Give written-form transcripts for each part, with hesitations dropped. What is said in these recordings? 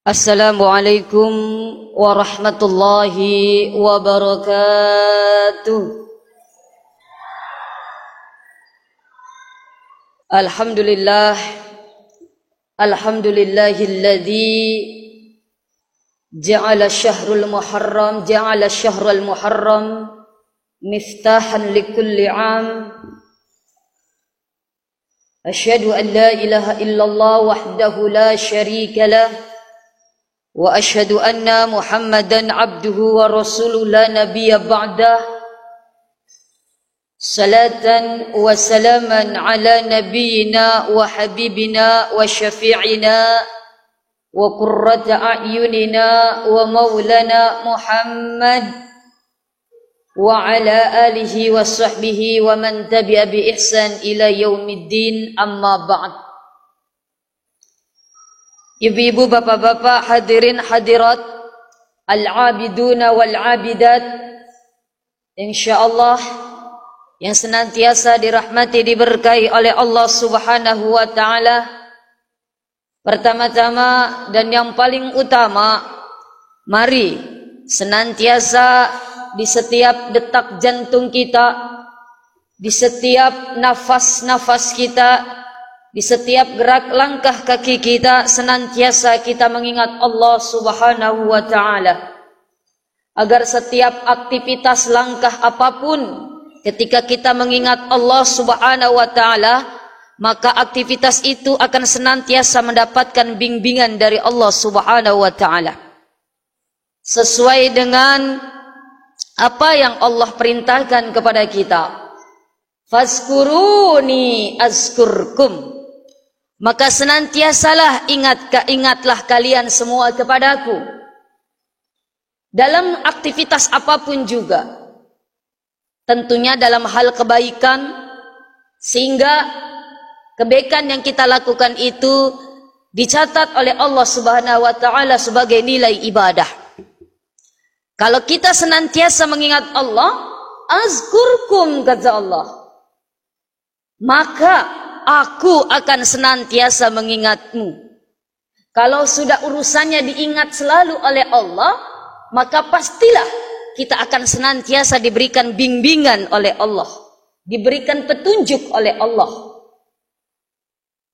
Assalamualaikum warahmatullahi wabarakatuh. Alhamdulillahilladzi ja'ala syahrul muharram miftahan likulli 'am. Asyhadu an la ilaha illallah wahdahu la syarika lah wa asyhadu anna Muhammadan abduhu wa rasuluhu la nabiyya ba'dah. Salatan wa salaman ala nabiyyina wa habibina wa syafi'ina wa qurrata a'yunina wa maulana Muhammad wa ala alihi wa sahbihi wa man tabi'a bi ihsan ila yaumiddin, amma ba'd. Ibu-ibu, bapak-bapak, hadirin hadirat, al-abiduna wal-abidat, insyaallah yang senantiasa dirahmati diberkahi oleh Allah Subhanahu wa taala. Pertama-tama dan yang paling utama, mari senantiasa di setiap detak jantung kita, di setiap nafas-nafas kita, di setiap gerak langkah kaki kita, senantiasa kita mengingat Allah Subhanahu wa ta'ala, agar setiap aktivitas langkah apapun, ketika kita mengingat Allah Subhanahu wa ta'ala, maka aktivitas itu akan senantiasa mendapatkan bimbingan dari Allah Subhanahu wa ta'ala, sesuai dengan apa yang Allah perintahkan kepada kita. Fazkuruni azkurkum, maka senantiasalah ingatlah kalian semua kepadaku dalam aktivitas apapun juga, tentunya dalam hal kebaikan, sehingga kebaikan yang kita lakukan itu dicatat oleh Allah Subhanahu wa taala sebagai nilai ibadah. Kalau kita senantiasa mengingat Allah, azkurkum, kata Allah, maka aku akan senantiasa mengingatmu. Kalau sudah urusannya diingat selalu oleh Allah, maka pastilah kita akan senantiasa diberikan bimbingan oleh Allah, diberikan petunjuk oleh Allah.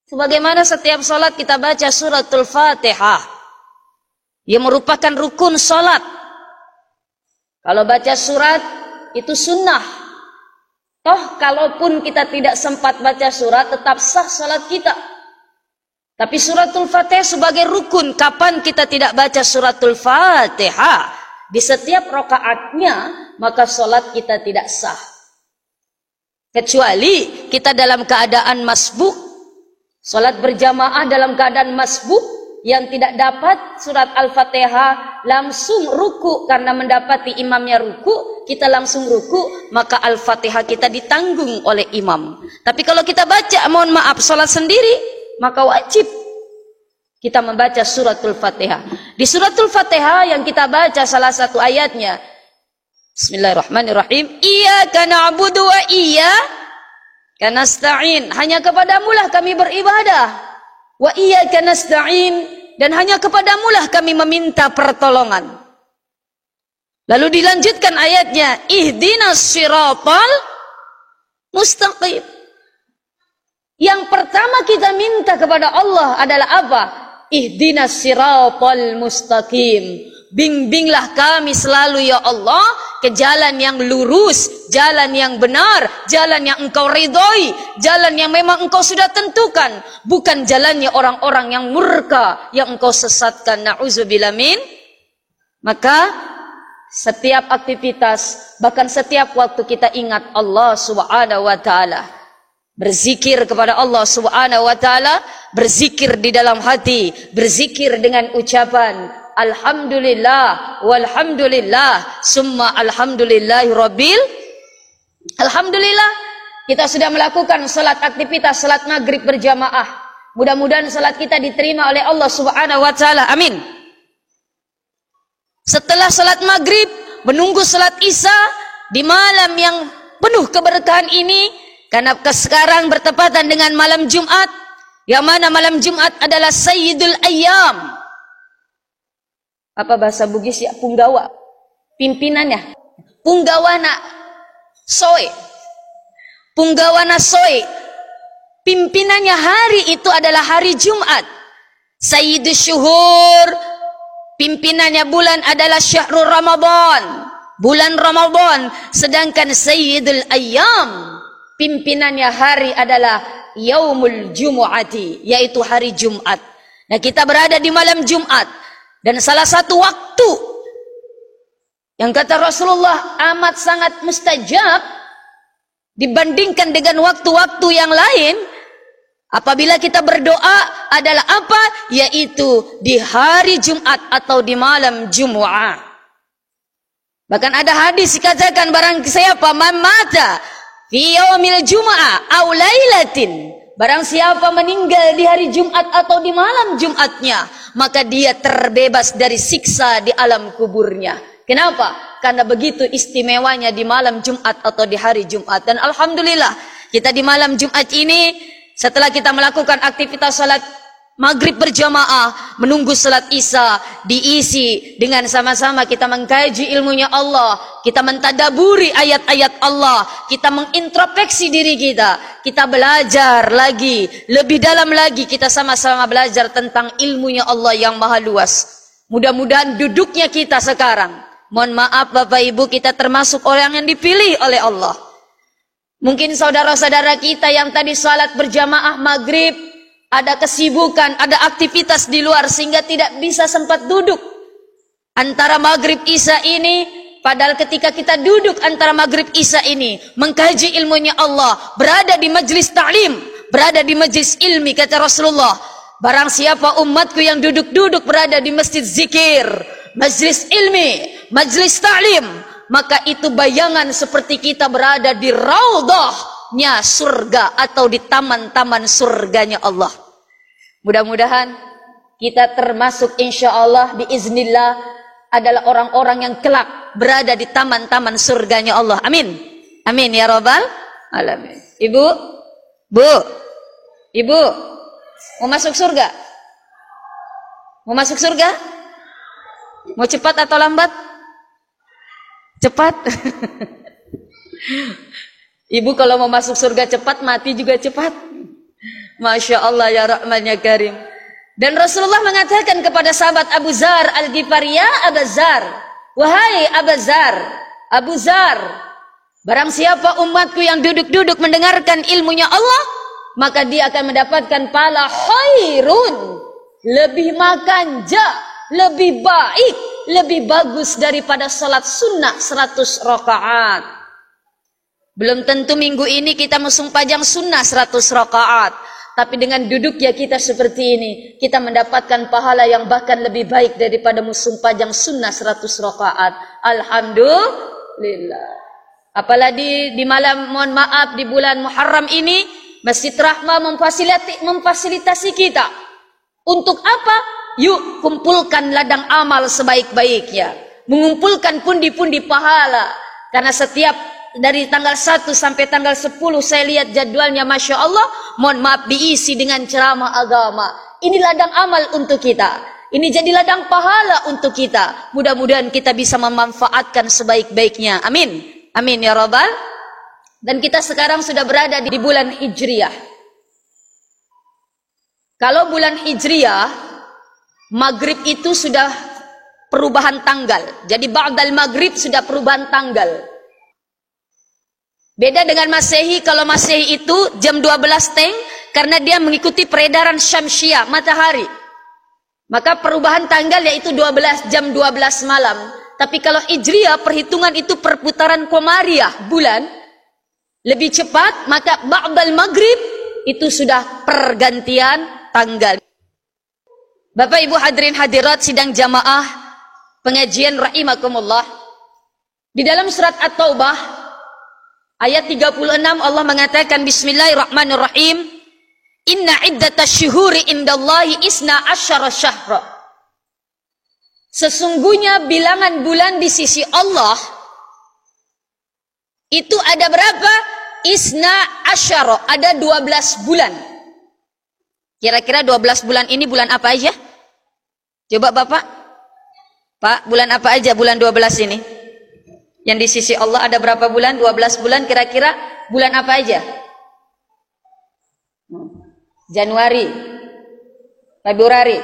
Sebagaimana setiap salat kita baca suratul Fatihah, yang merupakan rukun salat. Kalau baca surat itu sunnah. Toh kalaupun kita tidak sempat baca surat, tetap sah salat kita. Tapi suratul Fatihah sebagai rukun, kapan kita tidak baca suratul Fatihah di setiap rakaatnya, maka salat kita tidak sah. Kecuali kita dalam keadaan masbuk, salat berjamaah dalam keadaan masbuk, yang tidak dapat surat Al-Fatihah langsung ruku, karena mendapati imamnya ruku, kita langsung ruku, maka Al-Fatihah kita ditanggung oleh imam. Tapi kalau kita baca, mohon maaf, salat sendiri, maka wajib kita membaca suratul Fatihah. Di suratul Fatihah yang kita baca salah satu ayatnya, Bismillahirrahmanirrahim, Iyyaka na'budu wa iyyaka nasta'in, hanya kepadamulah kami beribadah. Wa iyyaka nasta'in, dan hanya kepadamulah kami meminta pertolongan. Lalu dilanjutkan ayatnya, ihdinas siratal mustaqim. Yang pertama kita minta kepada Allah adalah apa? Ihdinas siratal mustaqim. Bimbinglah kami selalu ya Allah ke jalan yang lurus, jalan yang benar, jalan yang engkau ridhoi, jalan yang memang engkau sudah tentukan, bukan jalannya orang-orang yang murka yang engkau sesatkan. Na'udzubillah min. Maka setiap aktivitas, bahkan setiap waktu kita ingat Allah Subhanahu wa taala. Berzikir kepada Allah Subhanahu wa taala, berzikir di dalam hati, berzikir dengan ucapan alhamdulillah walhamdulillah summa alhamdulillahi rabbil. Alhamdulillah kita sudah melakukan salat aktivitas salat maghrib berjamaah. Mudah-mudahan salat kita diterima oleh Allah Subhanahu wa taala. Amin. Setelah salat maghrib menunggu salat isya, di malam yang penuh keberkahan ini, karena sekarang bertepatan dengan malam Jumat, yang mana malam Jumat adalah Sayyidul Ayyam. Apa bahasa Bugis ya? Punggawa. Pimpinannya. Punggawana Soe. Punggawana Soe. Pimpinannya hari itu adalah hari Jumat. Sayyidul Syuhur. Pimpinannya bulan adalah Syahrul Ramadan. Bulan Ramadan. Sedangkan Sayyidul Ayyam, pimpinannya hari adalah Yaumul Jumu'ati, yaitu hari Jumat. Nah, kita berada di malam Jumat. Dan salah satu waktu yang kata Rasulullah amat sangat mustajab dibandingkan dengan waktu-waktu yang lain, apabila kita berdoa adalah apa? Yaitu di hari Jumat atau di malam Jumu'ah. Bahkan ada hadis dikatakan, barang siapa man mata fi yaumil Jumu'ah aw lailatin, barang siapa meninggal di hari Jumat atau di malam Jumatnya, maka dia terbebas dari siksa di alam kuburnya. Kenapa? Karena begitu istimewanya di malam Jumat atau di hari Jumat. Dan alhamdulillah, kita di malam Jumat ini, setelah kita melakukan aktivitas salat maghrib berjamaah, menunggu salat isya, diisi dengan sama-sama kita mengkaji ilmunya Allah, kita mentadaburi ayat-ayat Allah, kita mengintrospeksi diri kita belajar lagi, lebih dalam lagi, kita sama-sama belajar tentang ilmunya Allah yang maha luas. Mudah-mudahan duduknya kita sekarang, mohon maaf Bapak Ibu, kita termasuk orang yang dipilih oleh Allah. Mungkin saudara-saudara kita yang tadi salat berjamaah maghrib, ada kesibukan, ada aktivitas di luar sehingga tidak bisa sempat duduk antara maghrib isya ini. Padahal ketika kita duduk antara maghrib isya ini, mengkaji ilmunya Allah, berada di majlis ta'lim, berada di majlis ilmi, kata Rasulullah, barang siapa umatku yang duduk-duduk berada di masjid zikir, majlis ilmi, majlis ta'lim, maka itu bayangan seperti kita berada di raudhahnya surga atau di taman-taman surganya Allah. Mudah-mudahan kita termasuk insyaallah biiznillah adalah orang-orang yang kelak berada di taman-taman surganya Allah. Amin. Amin ya rabbal alamin. Ibu, Ibu, mau masuk surga? Mau masuk surga? Mau cepat atau lambat? Cepat. Ibu kalau mau masuk surga cepat, mati juga cepat. Masya Allah ya Rahman ya Karim. Dan Rasulullah mengatakan kepada sahabat Abu Zar Al-Ghifari, ya Abu Zar, wahai Abu Zar, Abu Zar, barang siapa umatku yang duduk-duduk mendengarkan ilmunya Allah, maka dia akan mendapatkan pahala khairun, lebih makanja, lebih baik, lebih bagus daripada salat sunnah 100 rakaat. Belum tentu minggu ini kita musumpajang sunnah 100 rakaat, tapi dengan duduknya kita seperti ini, kita mendapatkan pahala yang bahkan lebih baik daripada musumpajang sunnah 100 rakaat. Alhamdulillah. Apalagi di malam, mohon maaf, di bulan Muharram ini, Masjid Rahmah memfasilitasi kita. Untuk apa? Yuk kumpulkan ladang amal sebaik-baiknya, mengumpulkan pundi-pundi pahala. Karena setiap dari tanggal 1 sampai tanggal 10 saya lihat jadwalnya, Masya Allah, mohon maaf, diisi dengan ceramah agama. Ini ladang amal untuk kita, ini jadi ladang pahala untuk kita. Mudah-mudahan kita bisa memanfaatkan sebaik-baiknya. Amin, amin ya rabbal. Dan kita sekarang sudah berada di bulan Hijriyah. Kalau bulan Hijriyah, maghrib itu sudah perubahan tanggal. Jadi ba'dal maghrib sudah perubahan tanggal. Beda dengan Masehi. Kalau Masehi itu jam 12 teng, karena dia mengikuti peredaran Syamsiah, matahari. Maka perubahan tanggal yaitu jam 12 malam. Tapi kalau Hijriyah, perhitungan itu perputaran Komariah, bulan. Lebih cepat, maka ba'dal maghrib itu sudah pergantian tanggal. Bapak Ibu hadirin hadirat sidang jamaah pengajian rahimakumullah. Di dalam surat At-Taubah ayat 36 Allah mengatakan, bismillahirrahmanirrahim, inna iddatash syuhuri indallahi isna asyara syahra. Sesungguhnya bilangan bulan di sisi Allah Itu ada berapa? Isna asyara, ada 12 bulan. Kira-kira 12 bulan ini bulan apa aja? Coba Bapak. Pak, bulan apa aja bulan 12 ini? Yang di sisi Allah ada berapa bulan? 12 bulan, kira-kira bulan apa aja? Januari, Februari,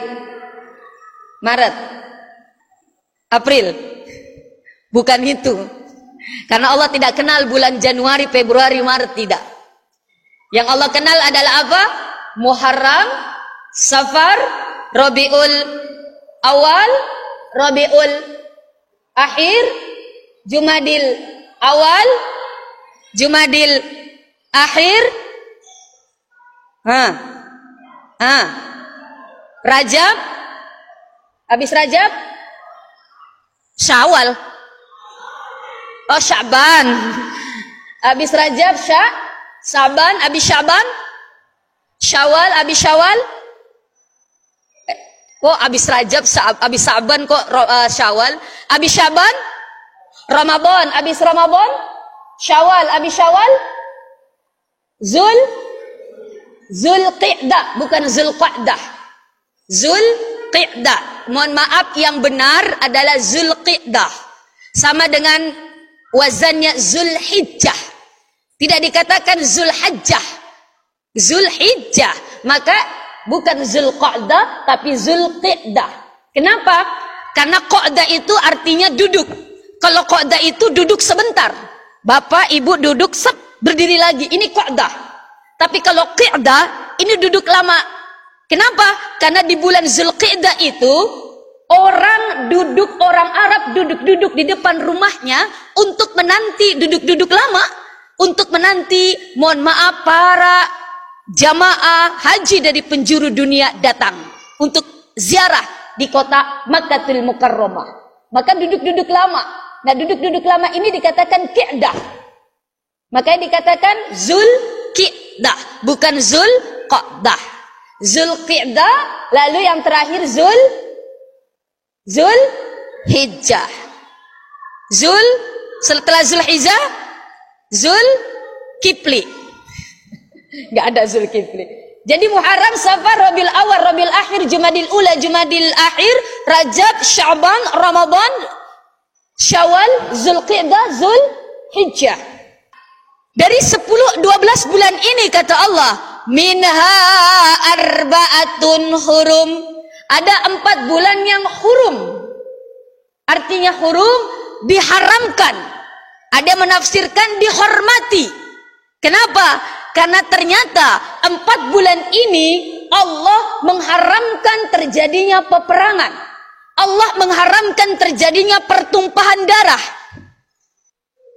Maret, April. Bukan itu. Karena Allah tidak kenal bulan Januari, Februari, Maret, tidak. Yang Allah kenal adalah apa? Muharram, Safar, Rabiul Awal, Rabiul Akhir, Jumadil Awal, Jumadil Akhir, Rajab, habis Rajab, Syawal, oh Sya'ban, habis Rajab, Sya'ban, habis Sya'ban, Syawal, habis Syawal, kok habis Rajab, habis Sya'ban kok Syawal, habis Sya'ban, Ramadan, habis Ramadan, Syawal, habis Syawal, Zulqi'dah, bukan Zulqa'dah. Zulqi'dah. Mohon maaf, yang benar adalah Zulqi'dah. Sama dengan wazannya Zulhijjah. Tidak dikatakan Zulhajjah. Zulhijjah. Maka bukan Zulqa'dah tapi Zulqi'dah. Kenapa? Karena qa'dah itu artinya duduk. Kalau qa'dah itu duduk sebentar. Bapak, ibu duduk, berdiri lagi. Ini qa'dah. Tapi kalau qi'dah, ini duduk lama. Kenapa? Karena di bulan Zulqi'dah itu, orang Arab duduk-duduk di depan rumahnya untuk menanti, duduk-duduk lama, untuk menanti, mohon maaf, para jamaah haji dari penjuru dunia datang untuk ziarah di kota Makkatul Mukarramah. Maka duduk-duduk lama. Nah, duduk-duduk lama ini dikatakan qi'dah. Makanya dikatakan Zulqi'dah, bukan Zulqa'dah. Zulqi'dah, lalu yang terakhir Zulhijjah. Setelah Zulhijjah, Zulkifli. Enggak ada Zulkifli. Jadi Muharram, Safar, Rabiul Awal, Rabiul Akhir, Jumadil Ula, Jumadil Akhir, Rajab, Sya'ban, Ramadan, Syawal, Zulqi'dah, Zulhijjah. Dari 10-12 bulan ini kata Allah, minha arba'atun hurum. Ada 4 bulan yang hurum. Artinya hurum, diharamkan. Ada menafsirkan dihormati. Kenapa? Karena ternyata 4 bulan ini Allah mengharamkan terjadinya peperangan. Allah mengharamkan terjadinya pertumpahan darah.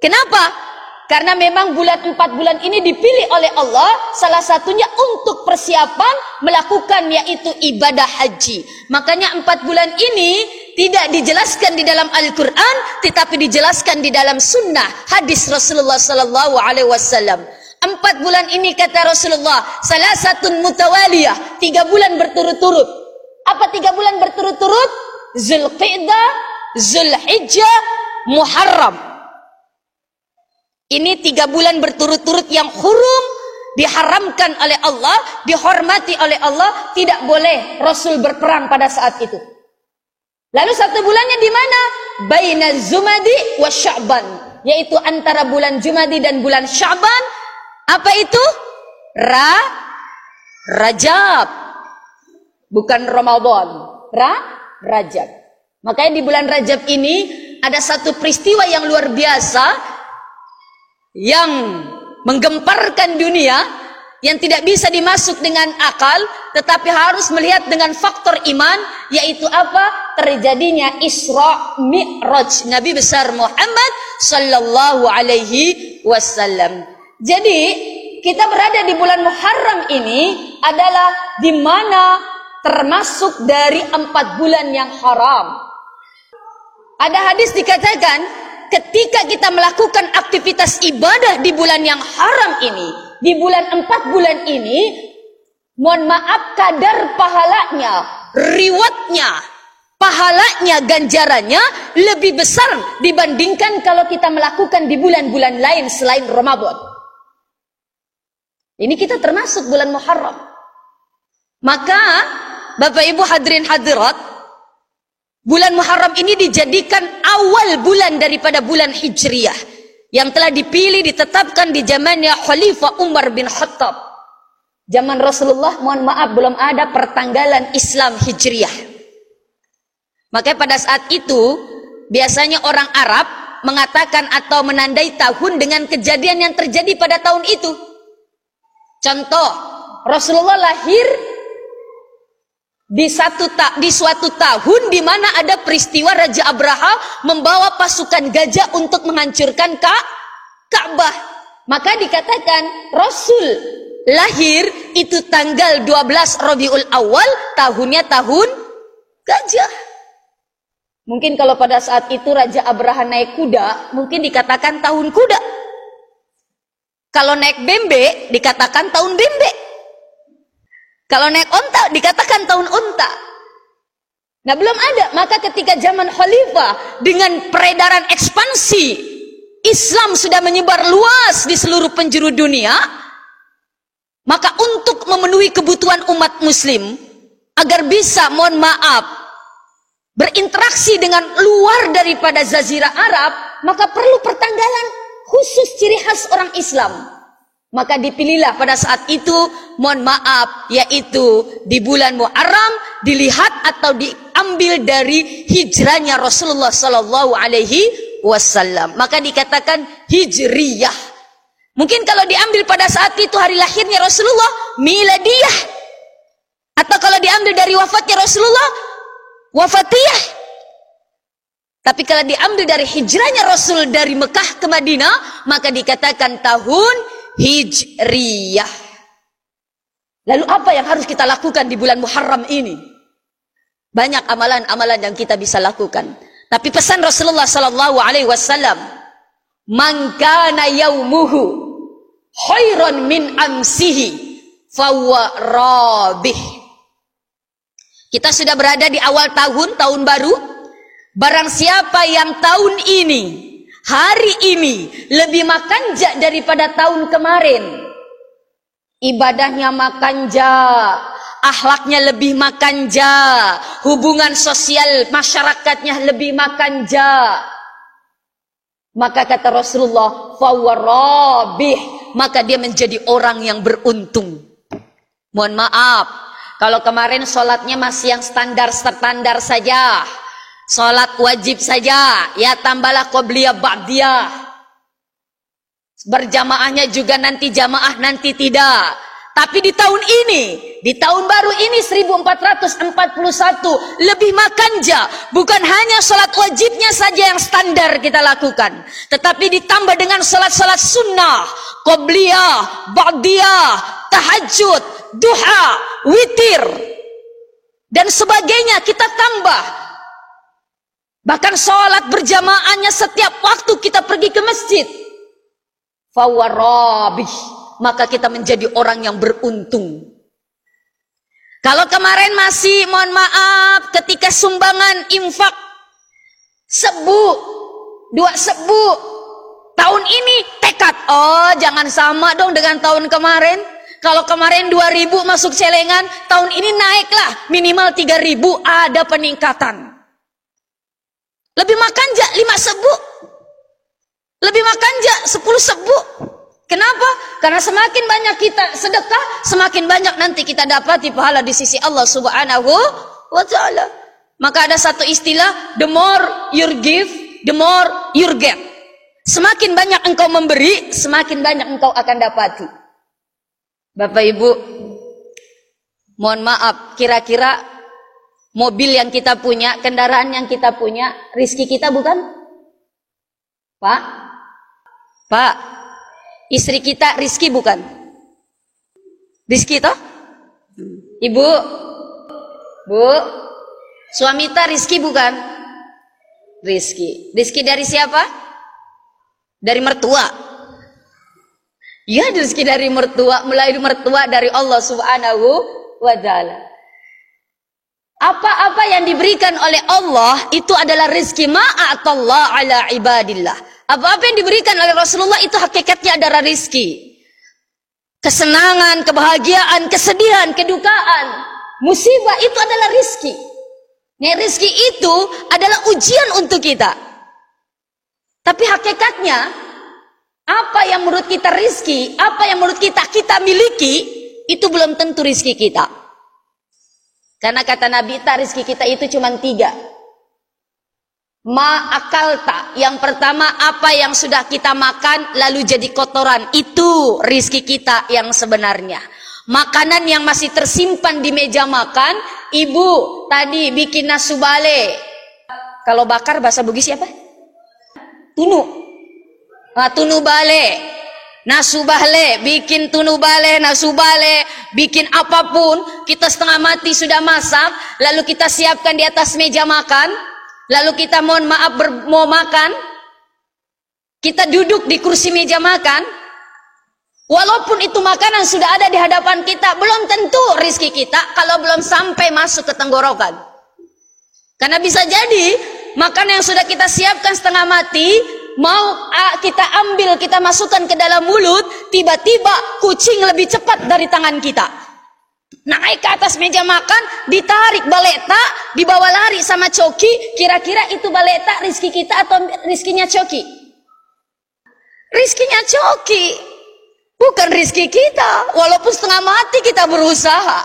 Kenapa? Karena memang 4 bulan ini dipilih oleh Allah salah satunya untuk persiapan melakukan yaitu ibadah haji. Makanya 4 bulan ini tidak dijelaskan di dalam Al-Quran, tetapi dijelaskan di dalam sunnah hadis Rasulullah Sallallahu Alaihi Wasallam. 4 bulan ini kata Rasulullah, salah satu mutawaliyah, 3 bulan berturut-turut. Apa 3 bulan berturut-turut? Zulqi'dah, Zulhijjah, Muharram. Ini 3 bulan berturut-turut yang hurum, diharamkan oleh Allah, dihormati oleh Allah, tidak boleh Rasul berperang pada saat itu. Lalu 1 bulannya di mana? Baina Zumadi wa Sya'ban, yaitu antara bulan Jumadi dan bulan Sya'ban. Apa itu? Rajab. Bukan Ramadan. Rajab. Makanya di bulan Rajab ini ada satu peristiwa yang luar biasa yang menggemparkan dunia, yang tidak bisa dimasuk dengan akal, tetapi harus melihat dengan faktor iman, yaitu apa? Terjadinya Isra Mi'raj Nabi besar Muhammad sallallahu alaihi wasallam. Jadi kita berada di bulan Muharram ini adalah di mana termasuk dari 4 bulan yang haram. Ada hadis dikatakan, ketika kita melakukan aktivitas ibadah di bulan yang haram ini, di bulan 4 bulan ini, mohon maaf, kadar pahalanya, rewardnya, pahalanya, ganjarannya lebih besar dibandingkan kalau kita melakukan di bulan-bulan lain selain Ramadan. Ini kita termasuk bulan Muharram. Maka Bapak Ibu hadirin hadirat, bulan Muharram ini dijadikan awal bulan daripada bulan Hijriyah yang telah dipilih, ditetapkan di zamannya Khalifah Umar bin Khattab. Zaman Rasulullah, mohon maaf, belum ada pertanggalan Islam Hijriyah. Makanya pada saat itu biasanya orang Arab mengatakan atau menandai tahun dengan kejadian yang terjadi pada tahun itu. Contoh, Rasulullah lahir di suatu tahun di mana ada peristiwa Raja Abraha membawa pasukan gajah untuk menghancurkan Ka'bah. Maka dikatakan Rasul lahir itu tanggal 12 Rabiul Awal, tahunnya tahun gajah. Mungkin kalau pada saat itu Raja Abraha naik kuda, mungkin dikatakan tahun kuda. Kalau naik bembe, dikatakan tahun bembe. Kalau naik onta, dikatakan tahun onta. Nah, belum ada. Maka ketika zaman Khalifah, dengan peredaran ekspansi, Islam sudah menyebar luas di seluruh penjuru dunia. Maka untuk memenuhi kebutuhan umat muslim, agar bisa, mohon maaf, berinteraksi dengan luar daripada Jazirah Arab, maka perlu pertanggalan khusus ciri khas orang Islam. Maka dipilihlah pada saat itu, mohon maaf, yaitu di bulan Muharram, dilihat atau diambil dari hijrahnya Rasulullah Sallallahu Alaihi Wasallam. Maka dikatakan Hijriyah. Mungkin kalau diambil pada saat itu hari lahirnya Rasulullah, miladiyah. Atau kalau diambil dari wafatnya Rasulullah, wafatiyah. Tapi kalau diambil dari hijrahnya Rasul dari Mekah ke Madinah, maka dikatakan tahun Hijriyah. Lalu apa yang harus kita lakukan di bulan Muharram ini? Banyak amalan-amalan yang kita bisa lakukan. Tapi pesan Rasulullah Sallallahu Alaihi Wasallam, "Man kana yaumuhu khairan min amsihi fahuwa rabih." Kita sudah berada di awal tahun baru. Barang siapa yang tahun ini, hari ini lebih makanja daripada tahun kemarin, ibadahnya makanja, akhlaknya lebih makanja, hubungan sosial masyarakatnya lebih makanja, maka kata Rasulullah, fawarabih, maka dia menjadi orang yang beruntung. Mohon maaf, kalau kemarin sholatnya masih yang standar saja, sholat wajib saja, ya tambahlah qobliyah ba'diyah. Berjamaahnya juga nanti jamaah, nanti tidak. Tapi di tahun ini, di tahun baru ini 1441, lebih makanja. Bukan hanya sholat wajibnya saja yang standar kita lakukan, tetapi ditambah dengan sholat-sholat sunnah, qobliyah, ba'diyah, tahajud, duha, witir, dan sebagainya kita tambah. Bahkan sholat berjamaahnya setiap waktu kita pergi ke masjid. Fawarabih, maka kita menjadi orang yang beruntung. Kalau kemarin masih, mohon maaf, ketika sumbangan infak sebu, 2 sebu, tahun ini tekad, oh jangan sama dong dengan tahun kemarin. Kalau kemarin 2.000 masuk celengan, tahun ini naiklah minimal 3.000, ada peningkatan. Lebih makanja 5 sebu, lebih makanja 10 sebu. Kenapa? Karena semakin banyak kita sedekah, semakin banyak nanti kita dapati pahala di sisi Allah Subhanahu wa Ta'ala. Maka ada satu istilah, the more you give, the more you get. Semakin banyak engkau memberi, semakin banyak engkau akan dapati. Bapak Ibu, mohon maaf, kira-kira mobil yang kita punya, kendaraan yang kita punya, rizki kita bukan? Pak, istri kita rizki bukan? Rizki toh? Ibu, Bu, suami kita rizki bukan? Rizki. Rizki dari siapa? Dari mertua. Ya, rizki dari mertua, mulai mertua dari Allah Subhanahu wa Ta'ala. Apa-apa yang diberikan oleh Allah itu adalah rezeki ma'atallah ala ibadillah. Apa-apa yang diberikan oleh Rasulullah itu hakikatnya adalah rezeki. Kesenangan, kebahagiaan, kesedihan, kedukaan, musibah itu adalah rezeki. Nah, rezeki itu adalah ujian untuk kita. Tapi hakikatnya apa yang menurut kita rezeki, apa yang menurut kita miliki, itu belum tentu rezeki kita. Karena kata Nabi, rezeki kita itu cuma 3. Ma'akalta, yang pertama apa yang sudah kita makan lalu jadi kotoran, itu rezeki kita yang sebenarnya. Makanan yang masih tersimpan di meja makan, ibu tadi bikin nasu bale. Kalau bakar bahasa Bugis siapa? Tunu. Tunu bale. Nasu bale, bikin tunu bale, nasu bale, bikin apapun, kita setengah mati sudah masak, lalu kita siapkan di atas meja makan, lalu kita mohon maaf mau makan, kita duduk di kursi meja makan, walaupun itu makanan sudah ada di hadapan kita, belum tentu rezeki kita kalau belum sampai masuk ke tenggorokan. Karena bisa jadi makanan yang sudah kita siapkan setengah mati, mau kita ambil, kita masukkan ke dalam mulut, tiba-tiba kucing lebih cepat dari tangan kita. Naik ke atas meja makan, ditarik baleta, dibawa lari sama coki. Kira-kira itu baleta rizki kita atau rizkinya coki? Rizkinya coki, bukan rizki kita. Walaupun setengah mati kita berusaha.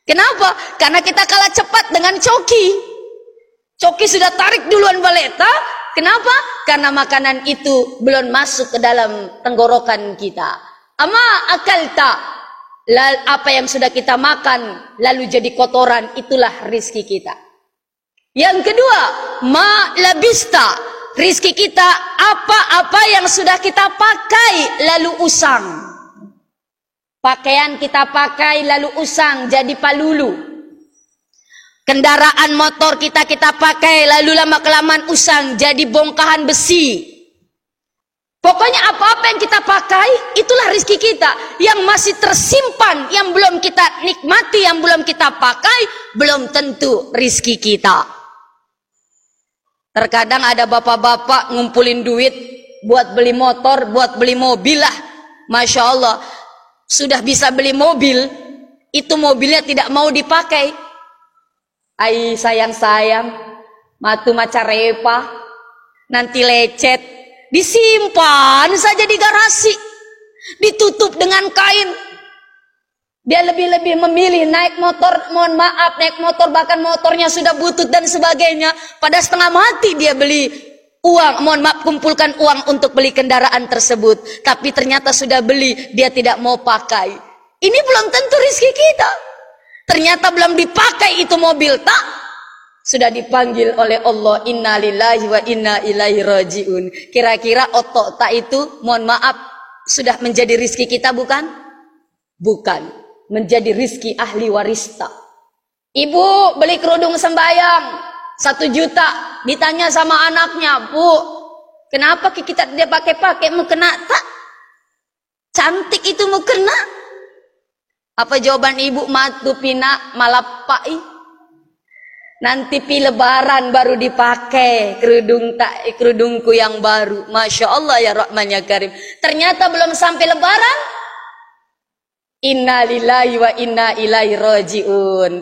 Kenapa? Karena kita kalah cepat dengan coki. Coki sudah tarik duluan baleta. Kenapa? Karena makanan itu belum masuk ke dalam tenggorokan kita. Ama akalta, apa yang sudah kita makan lalu jadi kotoran, itulah rizki kita. Yang kedua, ma labista, rizki kita apa-apa yang sudah kita pakai lalu usang. Pakaian kita pakai lalu usang jadi palulu. Kendaraan motor kita pakai lalu lama-kelamaan usang jadi bongkahan besi. Pokoknya apa-apa yang kita pakai itulah rezeki kita. Yang masih tersimpan, yang belum kita nikmati, yang belum kita pakai, belum tentu rezeki kita. Terkadang ada bapak-bapak ngumpulin duit buat beli motor, buat beli mobil lah. Masya Allah, sudah bisa beli mobil, itu mobilnya tidak mau dipakai. Ai sayang-sayang, matu macarepa, nanti lecet, disimpan saja di garasi, ditutup dengan kain. Dia lebih-lebih memilih naik motor, mohon maaf, naik motor bahkan motornya sudah butut dan sebagainya. Pada setengah mati dia beli uang, mohon maaf, kumpulkan uang untuk beli kendaraan tersebut. Tapi ternyata sudah beli, dia tidak mau pakai. Ini belum tentu rezeki kita. Ternyata belum dipakai itu mobil, tak? Sudah dipanggil oleh Allah, inna lillahi wa inna ilaihi rajiun. Kira-kira otok tak itu, mohon maaf, sudah menjadi rizki kita bukan? Bukan. Menjadi rizki ahli waris tak. Ibu beli kerudung sembayang 1 juta, ditanya sama anaknya, Bu, kenapa kita tidak pakai-pakai, mau kena tak? Cantik itu mau kena. Apa jawaban ibu? Matu pina malapai. Nanti pi lebaran baru dipakai kerudungku yang baru. Masya Allah ya Rahman ya Karim. Ternyata belum sampai lebaran. Inna lillahi wa inna ilaihi rajiun.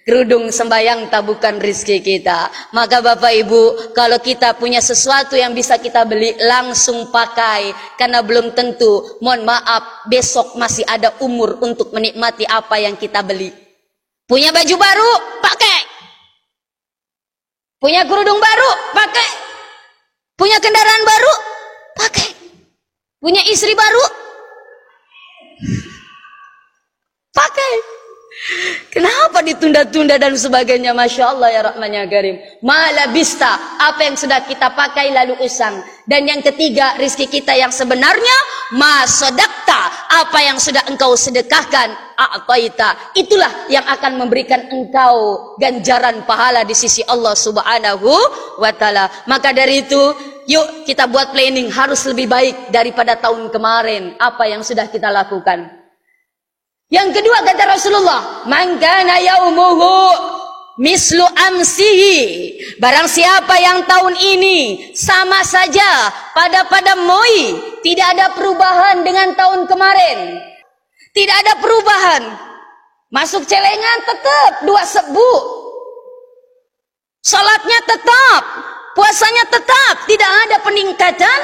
Kerudung sembayang tak bukan rezeki kita. Maka Bapak Ibu, kalau kita punya sesuatu yang bisa kita beli, langsung pakai. Karena belum tentu, mohon maaf, besok masih ada umur untuk menikmati apa yang kita beli. Punya baju baru, pakai. Punya kerudung baru, pakai. Punya kendaraan baru, pakai. Punya istri baru, pakai. Kenapa ditunda-tunda dan sebagainya? Masya Allah ya Rahman ya Karim. Malabista, apa yang sudah kita pakai lalu usang. Dan yang ketiga, rizki kita yang sebenarnya, masodakta, apa yang sudah engkau sedekahkan, a'taita, itulah yang akan memberikan engkau ganjaran pahala di sisi Allah Subhanahu wa Ta'ala. Maka dari itu, yuk kita buat planning harus lebih baik daripada tahun kemarin. Apa yang sudah kita lakukan. Yang kedua kata Rasulullah, man kana yaumuhu mislu amsihi, barang siapa yang tahun ini sama saja pada moi, tidak ada perubahan dengan tahun kemarin, tidak ada perubahan, masuk celengan tetap 2 sebu, salatnya tetap, puasanya tetap, tidak ada peningkatan,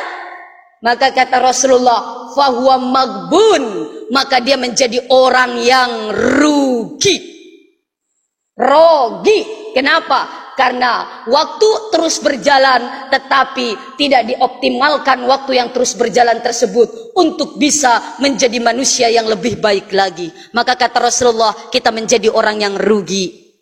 maka kata Rasulullah, fahuwa maghbun, maka dia menjadi orang yang rugi. Kenapa? Karena waktu terus berjalan tetapi tidak dioptimalkan waktu yang terus berjalan tersebut untuk bisa menjadi manusia yang lebih baik lagi. Maka kata Rasulullah, kita menjadi orang yang rugi.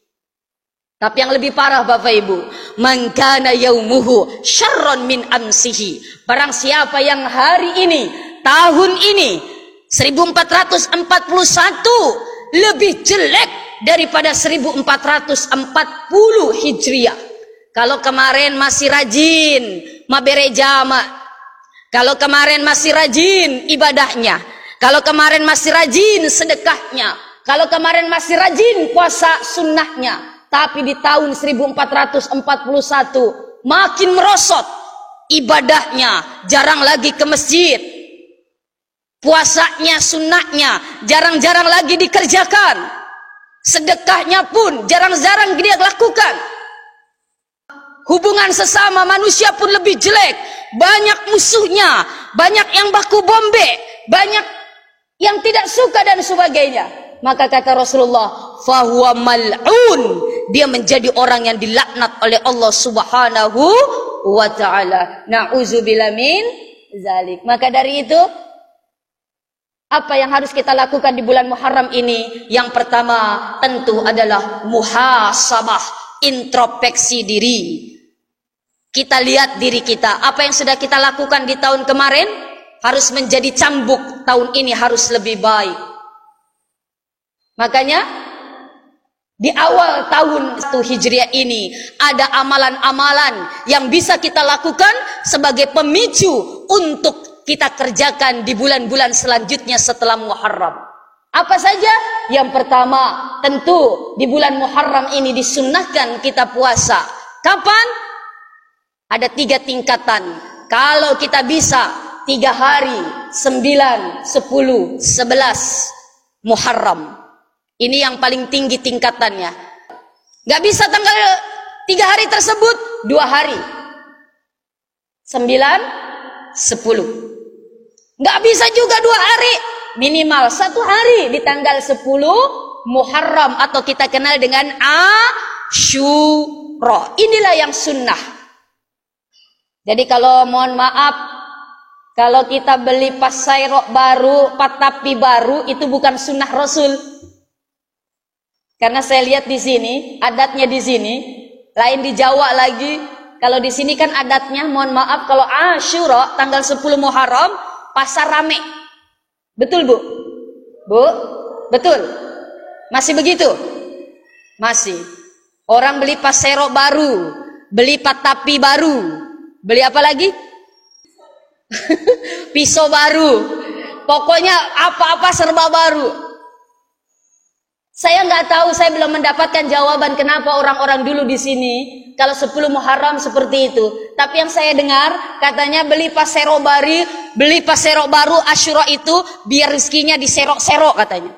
Tapi yang lebih parah Bapak Ibu, man kana yaumuhu syarron min amsihi, barang siapa yang hari ini, tahun ini 1441 lebih jelek daripada 1440 Hijriah. Kalau kemarin masih rajin mabere jama, kalau kemarin masih rajin ibadahnya, kalau kemarin masih rajin sedekahnya, kalau kemarin masih rajin puasa sunnahnya, tapi di tahun 1441 makin merosot ibadahnya, jarang lagi ke masjid, puasanya sunnahnya jarang-jarang lagi dikerjakan, sedekahnya pun jarang-jarang dia lakukan, hubungan sesama manusia pun lebih jelek, banyak musuhnya, banyak yang baku bombe, banyak yang tidak suka dan sebagainya. Maka kata Rasulullah, fahuwa mal'un, dia menjadi orang yang dilaknat oleh Allah Subhanahu wa ta'ala. Na'udzubillah min zalik. Maka dari itu, apa yang harus kita lakukan di bulan Muharram ini? Yang pertama tentu adalah muhasabah, introspeksi diri. Kita lihat diri kita, apa yang sudah kita lakukan di tahun kemarin harus menjadi cambuk, tahun ini harus lebih baik. Makanya di awal tahun 1 Hijriah ini ada amalan-amalan yang bisa kita lakukan sebagai pemicu untuk kita kerjakan di bulan-bulan selanjutnya setelah Muharram. Apa saja? Yang pertama, tentu di bulan Muharram ini disunnahkan kita puasa. Kapan? Ada 3 tingkatan. Kalau kita bisa 3 hari, 9, 10, 11 Muharram. Ini yang paling tinggi tingkatannya. Gak bisa tanggal 3 hari tersebut, 2 hari, 9, 10. Nggak bisa juga 2 hari, minimal 1 hari di tanggal 10 Muharram atau kita kenal dengan Asyura. Inilah yang sunnah. Jadi kalau mohon maaf, kalau kita beli pasairok baru, patapi baru, itu bukan sunnah Rasul. Karena saya lihat di sini, adatnya di sini, lain di Jawa lagi. Kalau di sini kan adatnya, mohon maaf, kalau Asyura tanggal 10 Muharram pasar rame. Betul Bu? Bu? Betul? Masih begitu? Masih. Orang beli pasero baru, beli patapi baru, beli apa lagi? Pisau baru. Pokoknya apa-apa serba baru. Saya nggak tahu, saya belum mendapatkan jawaban kenapa orang-orang dulu di sini kalau 10 Muharram seperti itu. Tapi yang saya dengar katanya beli pasero baru Asyura itu biar rezekinya diserok-serok katanya.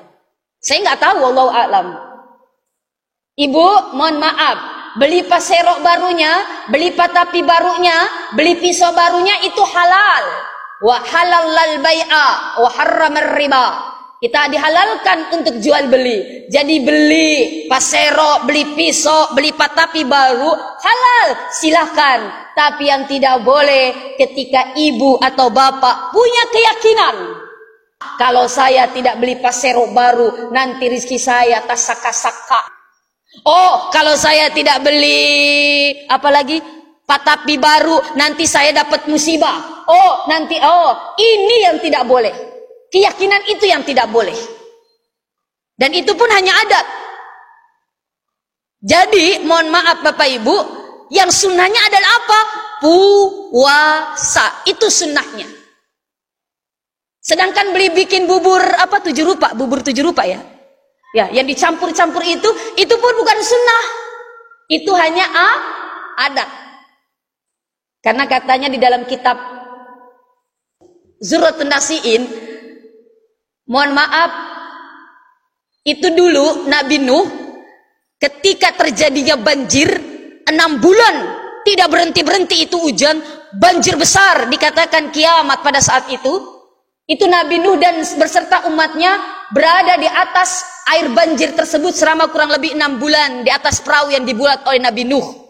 Saya nggak tahu, wallahu a'lam. Ibu, mohon maaf, beli pasero barunya, beli patapi barunya, beli pisau barunya itu halal. Wa halallal bai'a wa harramar riba. Kita dihalalkan untuk jual beli. Jadi beli pasero, beli pisau, beli patapi baru halal, silahkan. Tapi yang tidak boleh ketika ibu atau bapak punya keyakinan, kalau saya tidak beli pasero baru nanti rezeki saya tasaka-saka. Oh, kalau saya tidak beli apalagi patapi baru nanti saya dapat musibah. Ini yang tidak boleh. Keyakinan itu yang tidak boleh. Dan itu pun hanya adat. Jadi mohon maaf Bapak Ibu, yang sunnahnya adalah apa? Puasa. Itu sunnahnya. Sedangkan bikin bubur 7 rupa, bubur 7 rupa ya. Ya, yang dicampur-campur itu pun bukan sunnah. Itu hanya adat. Karena katanya di dalam kitab Zurratun Nasiin, mohon maaf, itu dulu Nabi Nuh ketika terjadinya banjir 6 bulan tidak berhenti-berhenti itu hujan, banjir besar, dikatakan kiamat pada saat itu Nabi Nuh dan beserta umatnya berada di atas air banjir tersebut selama kurang lebih 6 bulan di atas perahu yang dibuat oleh Nabi Nuh.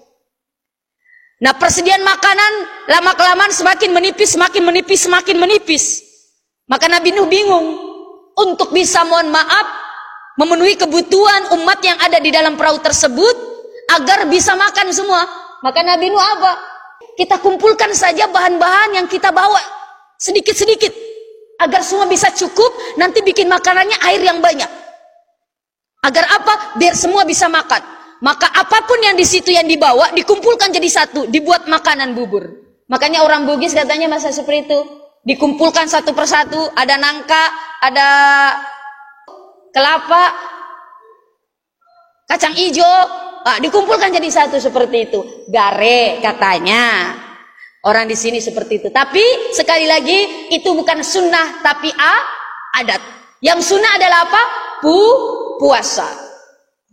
Nah, persediaan makanan lama-kelamaan semakin menipis, semakin menipis, semakin menipis. Maka Nabi Nuh bingung untuk bisa, mohon maaf, memenuhi kebutuhan umat yang ada di dalam perahu tersebut agar bisa makan semua. Maka Nabi Nuh apa? Kita kumpulkan saja bahan-bahan yang kita bawa sedikit-sedikit agar semua bisa cukup, nanti bikin makanannya air yang banyak. Agar apa? Biar semua bisa makan. Maka apapun yang di situ yang dibawa dikumpulkan jadi satu, dibuat makanan bubur. Makanya orang Bugis katanya masa seperti itu, dikumpulkan satu persatu, ada nangka, ada kelapa, kacang hijau, dikumpulkan jadi satu seperti itu. Gare katanya orang di sini seperti itu. Tapi sekali lagi itu bukan sunnah tapi adat. Yang sunnah adalah apa? Puasa.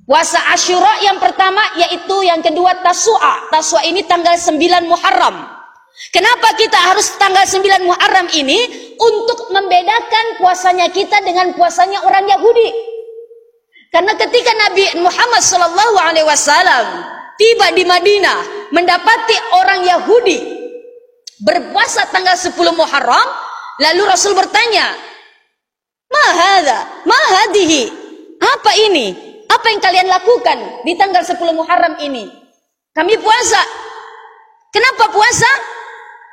Puasa Asyura yang pertama, yaitu yang kedua Tasu'a. Tasu'a ini tanggal 9 Muharram. Kenapa kita harus tanggal 9 Muharram ini? Untuk membedakan puasanya kita dengan puasanya orang Yahudi. Karena ketika Nabi Muhammad SAW tiba di Madinah, mendapati orang Yahudi berpuasa tanggal 10 Muharram, lalu Rasul bertanya, "Ma hadza? Ma hadihi?" Apa ini? Apa yang kalian lakukan di tanggal 10 Muharram ini? Kami puasa. Kenapa puasa?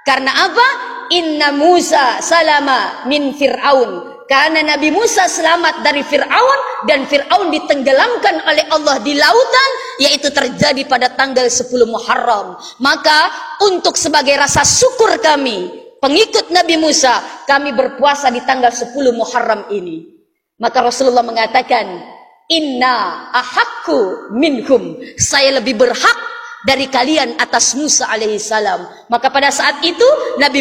Karena apa? Inna Musa salama min Fir'aun. Karena Nabi Musa selamat dari Fir'aun dan Fir'aun ditenggelamkan oleh Allah di lautan, yaitu terjadi pada tanggal 10 Muharram. Maka untuk sebagai rasa syukur kami, pengikut Nabi Musa, kami berpuasa di tanggal 10 Muharram ini. Maka Rasulullah mengatakan, "Inna ahakku minhum." Saya lebih berhak dari kalian atas Musa alaihissalam. Maka pada saat itu Nabi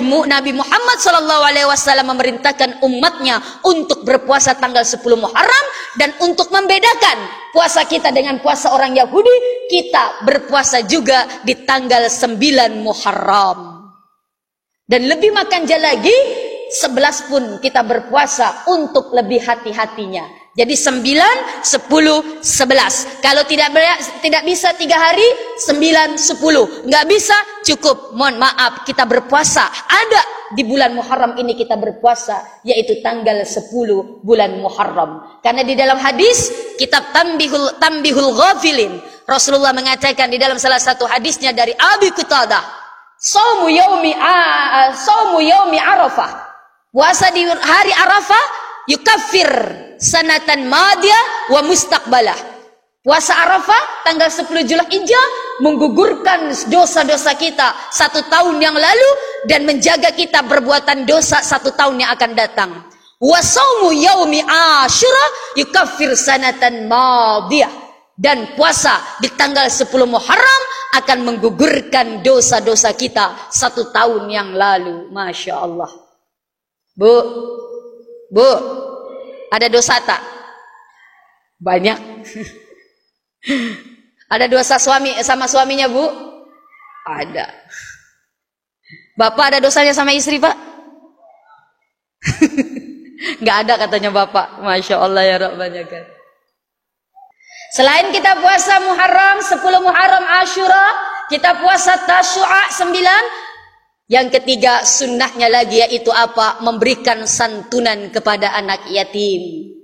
Muhammad SAW memerintahkan umatnya untuk berpuasa tanggal 10 Muharram, dan untuk membedakan puasa kita dengan puasa orang Yahudi, kita berpuasa juga di tanggal 9 Muharram. Dan lebih manja lagi, 11 pun kita berpuasa untuk lebih hati-hatinya. Jadi 9, 10, 11. Kalau tidak bisa 3 hari, 9, 10. Nggak bisa, cukup. Mohon maaf, kita berpuasa. Ada di bulan Muharram ini kita berpuasa, yaitu tanggal 10 bulan Muharram. Karena di dalam hadis, kitab Tambihul Ghafilin, Rasulullah mengatakan di dalam salah satu hadisnya dari Abi Qatadah, Saumu yaumi Arafah. Puasa di hari Arafah, yukaffir sanatan madiyah wa mustaqbalah. Puasa Arafah tanggal 10 Zulhijjah menggugurkan dosa-dosa kita 1 tahun yang lalu dan menjaga kita perbuatan dosa 1 tahun yang akan datang. Wa shaumu yaumi Asyura yukaffir sanatan madiyah. Dan puasa di tanggal 10 Muharram akan menggugurkan dosa-dosa kita 1 tahun yang lalu. Masya Allah. Bu, ada dosa tak? Banyak. Ada dosa suami sama suaminya, Bu? Ada. Bapak ada dosanya sama istri, Pak? Nggak ada katanya Bapak. Masya Allah ya Rabbana. Selain kita puasa Muharram, 10 Muharram Asyura, kita puasa Tasyu'a 9. Yang ketiga sunnahnya lagi, yaitu apa? Memberikan santunan kepada anak yatim.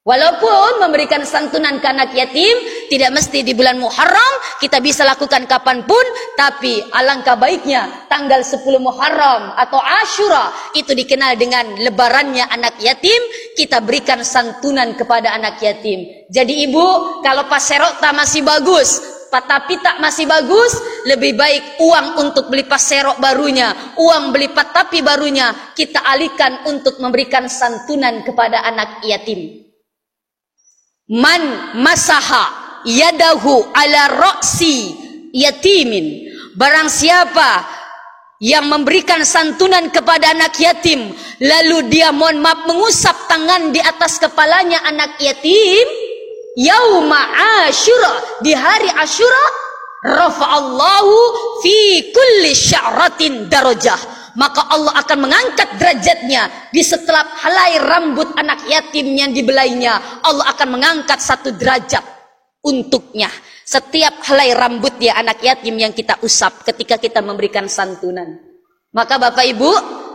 Walaupun memberikan santunan ke anak yatim tidak mesti di bulan Muharram, kita bisa lakukan kapanpun, tapi alangkah baiknya tanggal 10 Muharram atau Asyura itu dikenal dengan lebarannya anak yatim, kita berikan santunan kepada anak yatim. Jadi ibu, kalau pas serota masih bagus, tapi tak masih bagus, lebih baik uang untuk beli paserok barunya, uang beli patapi barunya kita alihkan untuk memberikan santunan kepada anak yatim. Man masaha yadahu ala ra'si yatimin, barang siapa yang memberikan santunan kepada anak yatim, lalu dia mohon maaf mengusap tangan di atas kepalanya anak yatim, yauma Asyura, di hari Asyura, rafa'allahu fi kulli sya'ratin darajah, maka Allah akan mengangkat derajatnya di setiap helai rambut anak yatim yang dibelainya. Allah akan mengangkat 1 derajat untuknya setiap helai rambut dia anak yatim yang kita usap ketika kita memberikan santunan. Maka Bapak Ibu,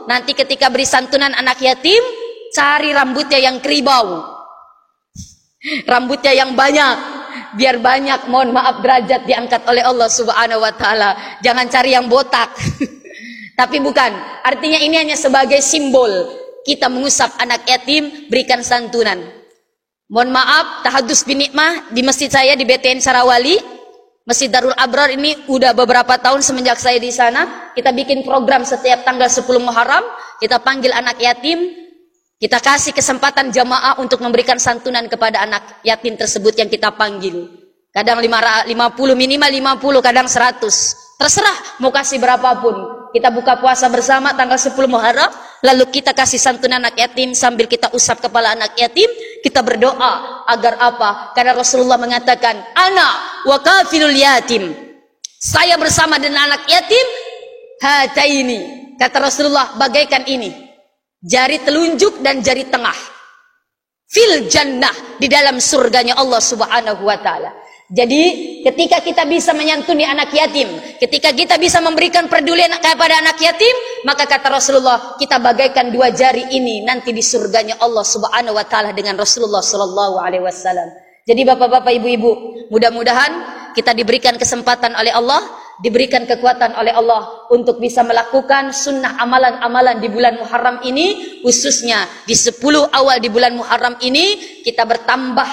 nanti ketika beri santunan anak yatim, cari rambutnya yang keribau, rambutnya yang banyak, biar banyak mohon maaf derajat diangkat oleh Allah Subhanahu wa taala. Jangan cari yang botak. Tapi bukan, artinya ini hanya sebagai simbol kita mengusap anak yatim, berikan santunan. Mohon maaf, tahadus binikmah di masjid saya di BTN Sarawali, Masjid Darul Abrar ini udah beberapa tahun semenjak saya di sana. Kita bikin program setiap tanggal 10 Muharram, kita panggil anak yatim, kita kasih kesempatan jamaah untuk memberikan santunan kepada anak yatim tersebut yang kita panggil. Kadang 50, minimal 50, kadang 100. Terserah mau kasih berapapun. Kita buka puasa bersama tanggal 10 Muharram, lalu kita kasih santunan anak yatim sambil kita usap kepala anak yatim, kita berdoa agar apa? Karena Rasulullah mengatakan, ana wa kafilul yatim, saya bersama dengan anak yatim, hataini, kata Rasulullah, bagaikan ini, jari telunjuk dan jari tengah, fil jannah, di dalam surganya Allah Subhanahu wa taala. Jadi ketika kita bisa menyantuni anak yatim, ketika kita bisa memberikan pedulian kepada anak yatim, maka kata Rasulullah, kita bagaikan 2 jari ini nanti di surganya Allah Subhanahu wa taala dengan Rasulullah sallallahu alaihi wasallam. Jadi Bapak-bapak, Ibu-ibu, mudah-mudahan kita diberikan kesempatan oleh Allah, diberikan kekuatan oleh Allah untuk bisa melakukan sunnah amalan-amalan di bulan Muharram ini, khususnya di 10 awal di bulan Muharram ini kita bertambah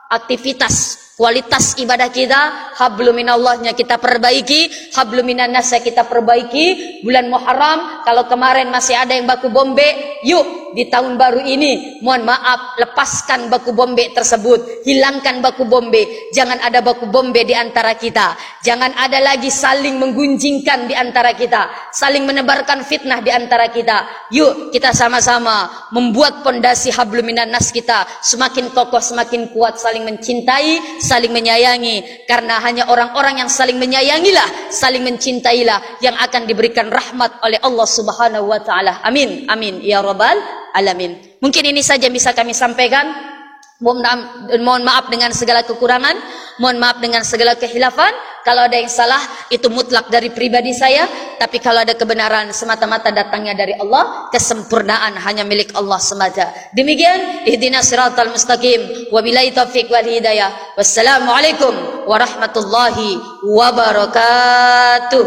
aktivitas, kualitas ibadah kita, hablum minallahnya kita perbaiki, hablum minannasnya kita perbaiki. Bulan Muharram, kalau kemarin masih ada yang baku bombe, yuk di tahun baru ini, mohon maaf, lepaskan baku bombe tersebut, hilangkan baku bombe, jangan ada baku bombe di antara kita, jangan ada lagi saling menggunjingkan di antara kita, saling menebarkan fitnah di antara kita. Yuk kita sama-sama membuat pondasi hablum minannas kita semakin kokoh, semakin kuat, saling mencintai, saling menyayangi, karena hanya orang-orang yang saling menyayangilah, saling mencintailah yang akan diberikan rahmat oleh Allah Subhanahu wa taala. Amin, amin ya rabbal alamin. Mungkin ini saja bisa kami sampaikan. Mohon maaf dengan segala kekurangan, mohon maaf dengan segala kehilafan. Kalau ada yang salah, itu mutlak dari pribadi saya, tapi kalau ada kebenaran semata-mata datangnya dari Allah, kesempurnaan hanya milik Allah semata. Demikian, ihdinas siratal mustaqim, wabillahi taufiq wal hidayah. Wassalamualaikum warahmatullahi wabarakatuh.